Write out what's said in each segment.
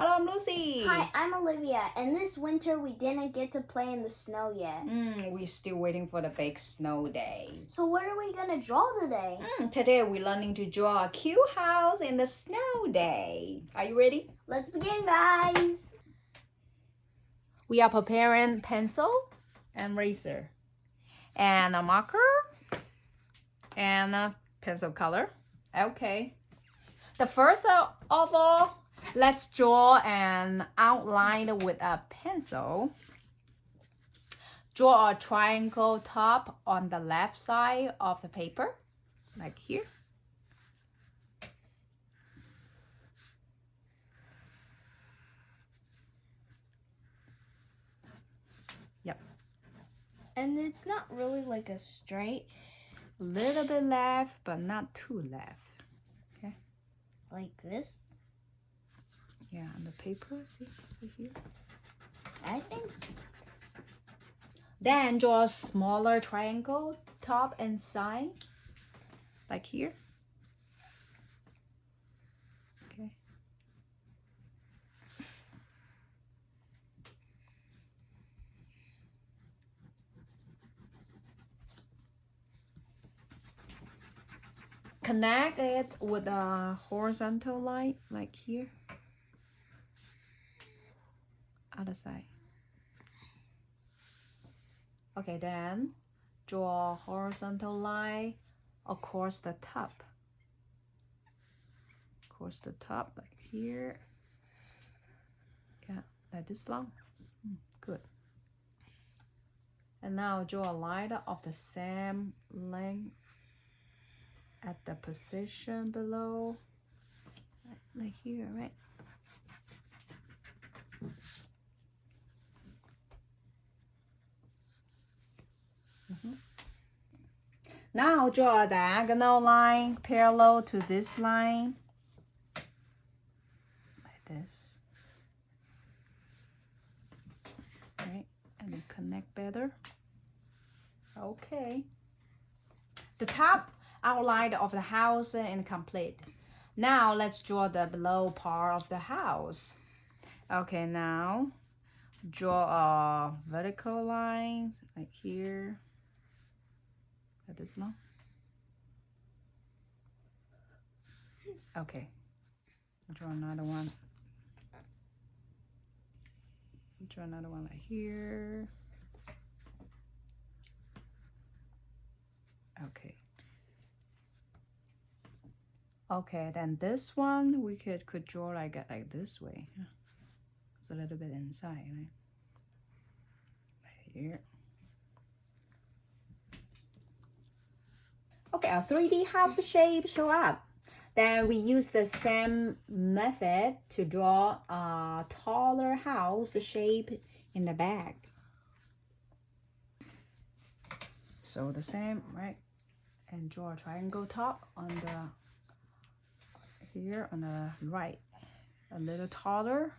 Hello, I'm Lucy. Hi, I'm Olivia, and this winter we didn't get to play in the snow yet. We're still waiting for the big snow day. So what are we gonna draw today? Today we're learning to draw a cute house in the snow day. Are you ready? Let's begin, guys. We are preparing pencil and eraser and a marker and a pencil color. Okay. The first of all, let's draw an outline with a pencil. Draw a triangle top on the left side of the paper, like here. Yep. And it's not really like a straight, A little bit left, but not too left. Okay. like this. Yeah, on the paper, see here. I think. Then draw a smaller triangle, top and side, like here. Okay. Connect it with a horizontal line, like here. Other side. Okay, then draw a horizontal line across the top. Across the top, like here. Yeah, like this long. Good. And now draw a line of the same length at the position below. Like here, right? Now draw a diagonal line parallel to this line, like this. Right, and then connect better. Okay. The top outline of the house is complete. Now let's draw the below part of the house. Okay, now draw a vertical line like here. Like this long. Okay. Draw another one. Draw another one like here. Okay. Okay, then this one we could draw like this way. It's a little bit inside, right? Right here. Okay, our 3D house shape show up. Then we use the same method to draw a taller house shape in the back. So the same, right? And draw a triangle top on the here on the right, a little taller.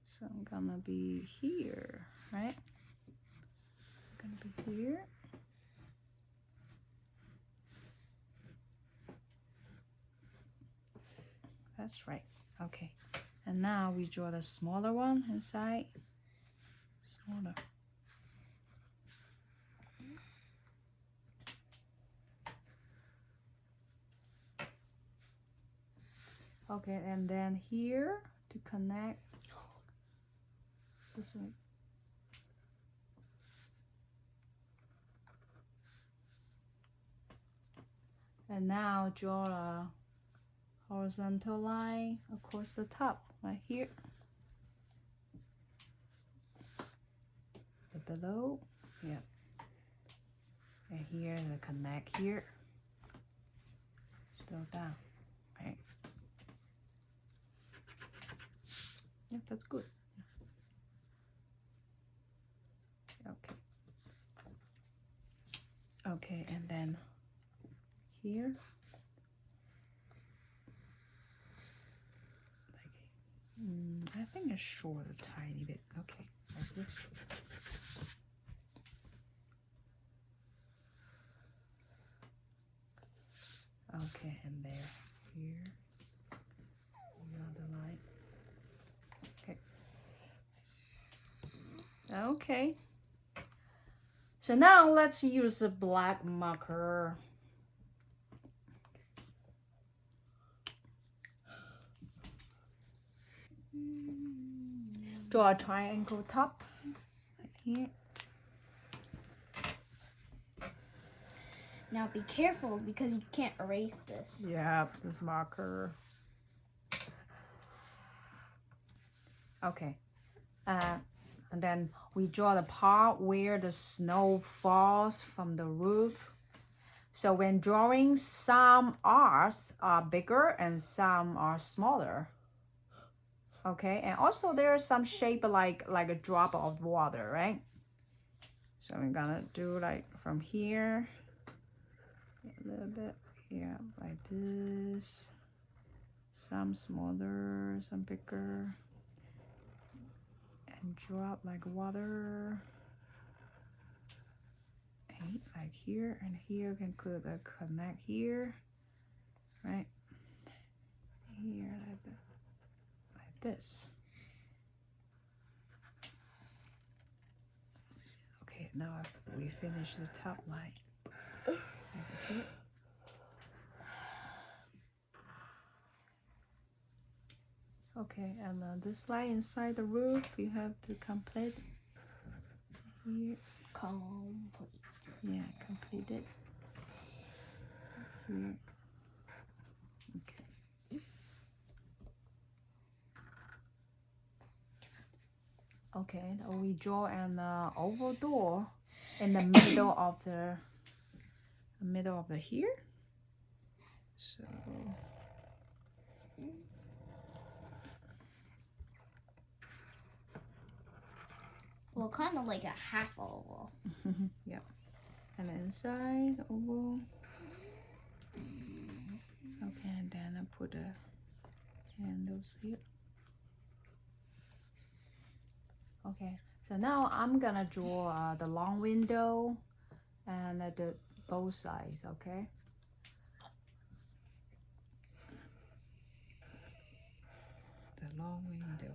So I'm gonna be here, right? I'm gonna be here. That's right. Okay. And now we draw the smaller one inside. Smaller. Okay, and then here to connect this way. And now draw a horizontal line across the top, right here. The below, yeah. And here, the connect here. Slow down, right? Yeah, that's good. Okay. Okay, and then here. I think it's short a tiny bit. Okay, like this. Okay, and there, here, another line. Okay. So now let's use a black marker. Draw a triangle top right here. Now be careful because you can't erase this. Yep, this marker. Okay. And then we draw the part where the snow falls from the roof. So when drawing, some R's are bigger and some are smaller. Okay, and also there's some shape like a drop of water, right? So we're gonna do like from here, a little bit, yeah, like this. Some smaller, some bigger. And drop like water. And like here and here, can put a connect here, right? Here like that. This. Okay, now we finish the top line. Okay. Okay, and this line inside the roof, you have to complete here. Complete. Yeah, complete it. Here. Okay. Okay, now we draw an oval door in the middle of the here. So well, kind of like a half oval. yeah, and inside the oval. Okay, and then I put the handles here. Okay, so now I'm gonna draw the long window and the both sides, okay? The long window.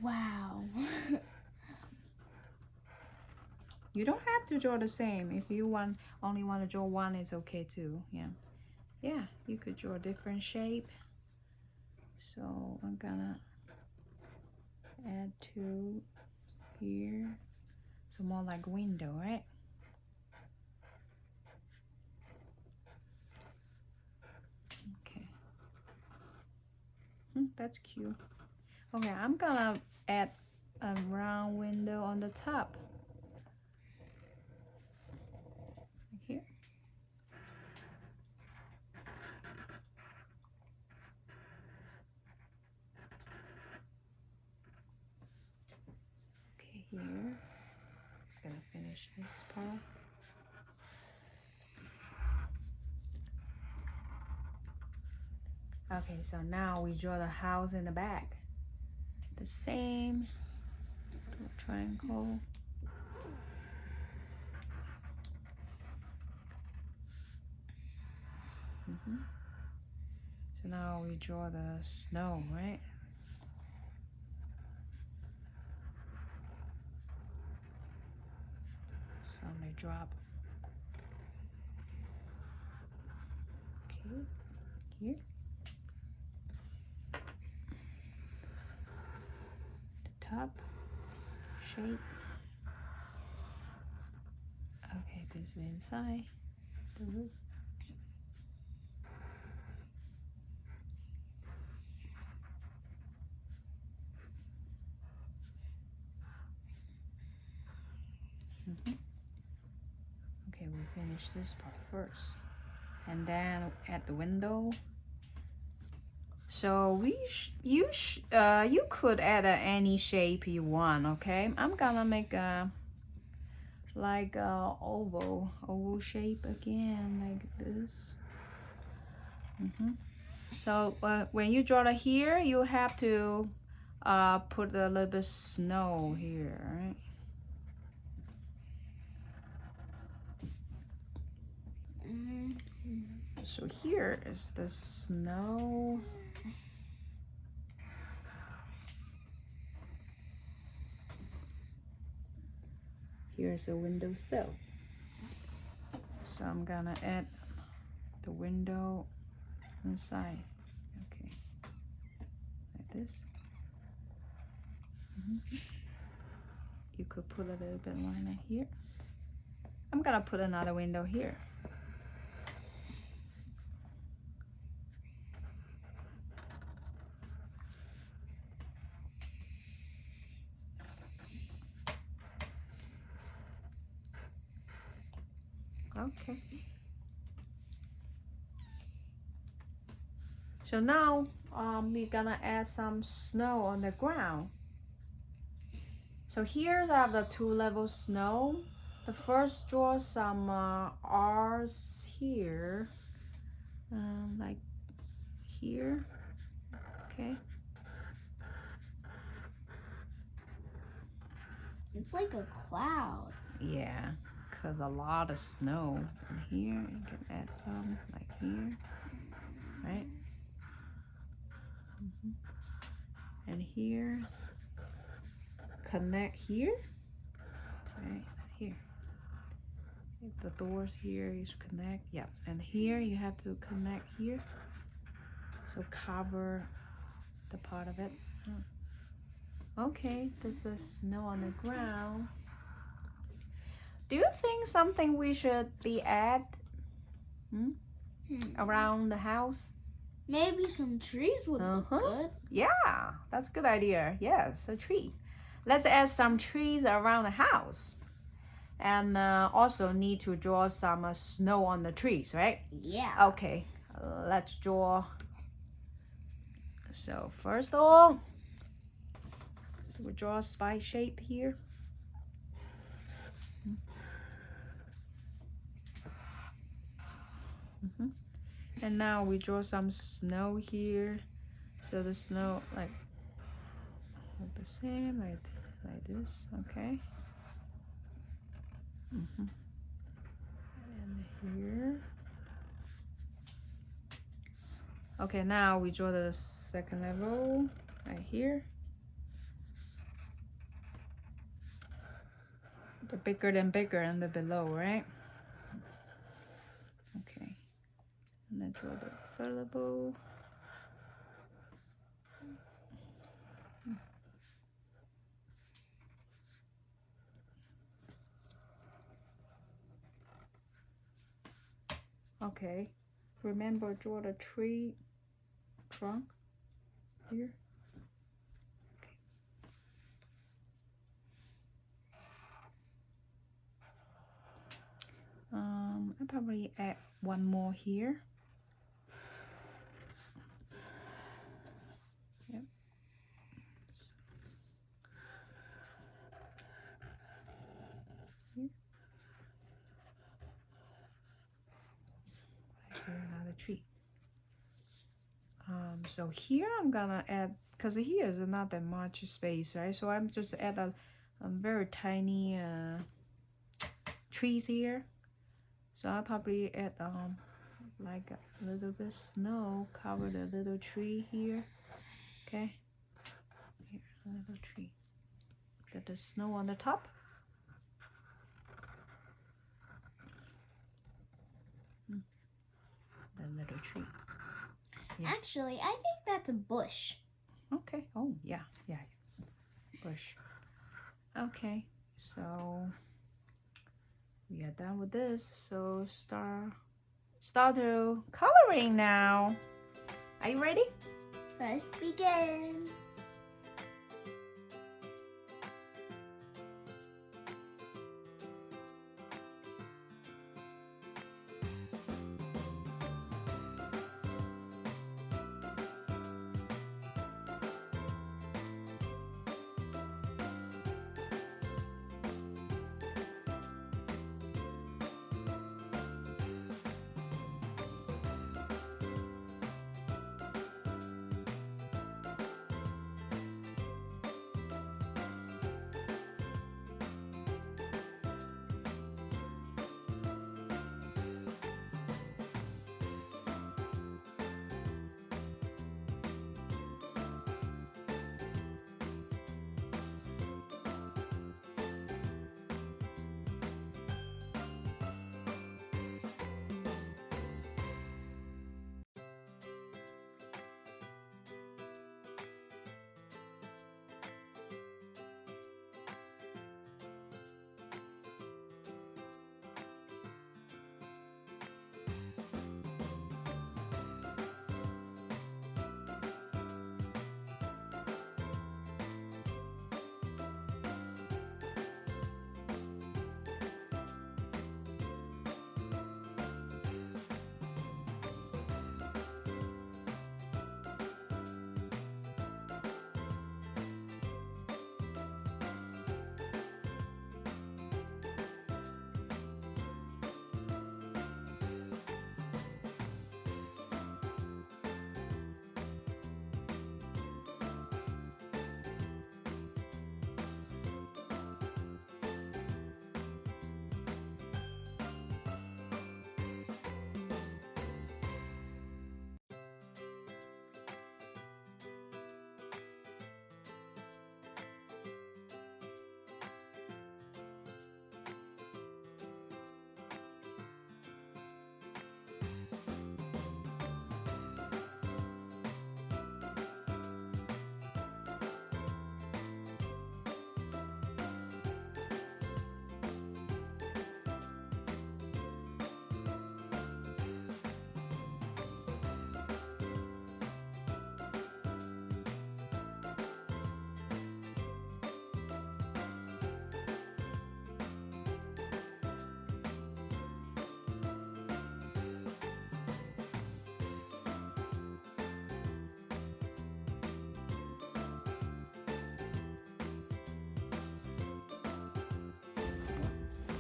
Wow. You don't have to draw the same. If you only want to draw one, it's okay too. Yeah, yeah, you could draw a different shape. So I'm gonna add two here, so more like window, right? Okay, that's cute. Okay, I'm gonna add a round window on the top. Here. Okay, here. Gonna finish this part. Okay, so now we draw the house in the back. The same triangle. So now we draw the snow, right? Some may drop. Okay, here. The top shape. Okay, this is inside the roof. Okay, we finish this part first, and then at the window. So you could add any shape you want. Okay, I'm gonna make a oval shape again, like this. So when you draw it here, you have to put a little bit of snow here, right? So here is the snow. here's the windowsill. So I'm gonna add the window inside. Okay, like this. You could put a little bit liner here. I'm gonna put another window here. Okay. So now we're gonna add some snow on the ground. So here's I have the 2-level snow. The first, draw some R's here, like here. Okay. It's like a cloud. Yeah, because a lot of snow in here. You can add some like here, right? And here's connect here, right here. If the doors here, you should connect. Yeah, and here you have to connect here. So cover the part of it. Okay, this is snow on the ground. Do you think something we should be add around the house? Maybe some trees would look good. Yeah, that's a good idea. Yes, a tree. Let's add some trees around the house. And also need to draw some snow on the trees, right? Yeah. Okay, let's draw. So first of all, so we draw a spike shape here. And now we draw some snow here. So the snow like the same, like this, okay. And here. Okay, now we draw the second level right here. The bigger than bigger and the below, right? Okay. And then draw the third level. Okay, remember draw the tree trunk here. Okay. I'll probably add one more here. Yep. Here. Another tree. So here I'm gonna add, because here is not that much space, right? So I'm just add a very tiny trees here. So I'll probably add like a little bit snow, cover the little tree here. Okay, here a little tree. Get the snow on the top. The little tree. Yeah. Actually, I think that's a bush. Okay. Oh, yeah. Bush. Okay. So we are done with this. So start to coloring now. Are you ready? Let's begin.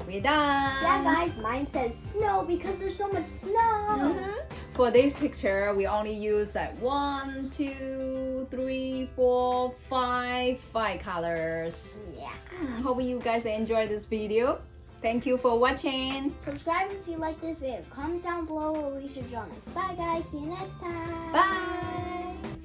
We're done. Yeah, guys, mine says snow because there's so much snow. For this picture, we only use like 1, 2, 3, 4, 5 colors. Yeah. Hope you guys enjoyed this video. Thank you for watching. Subscribe if you like this video. Comment down below what we should draw next. Bye, guys. See you next time. Bye.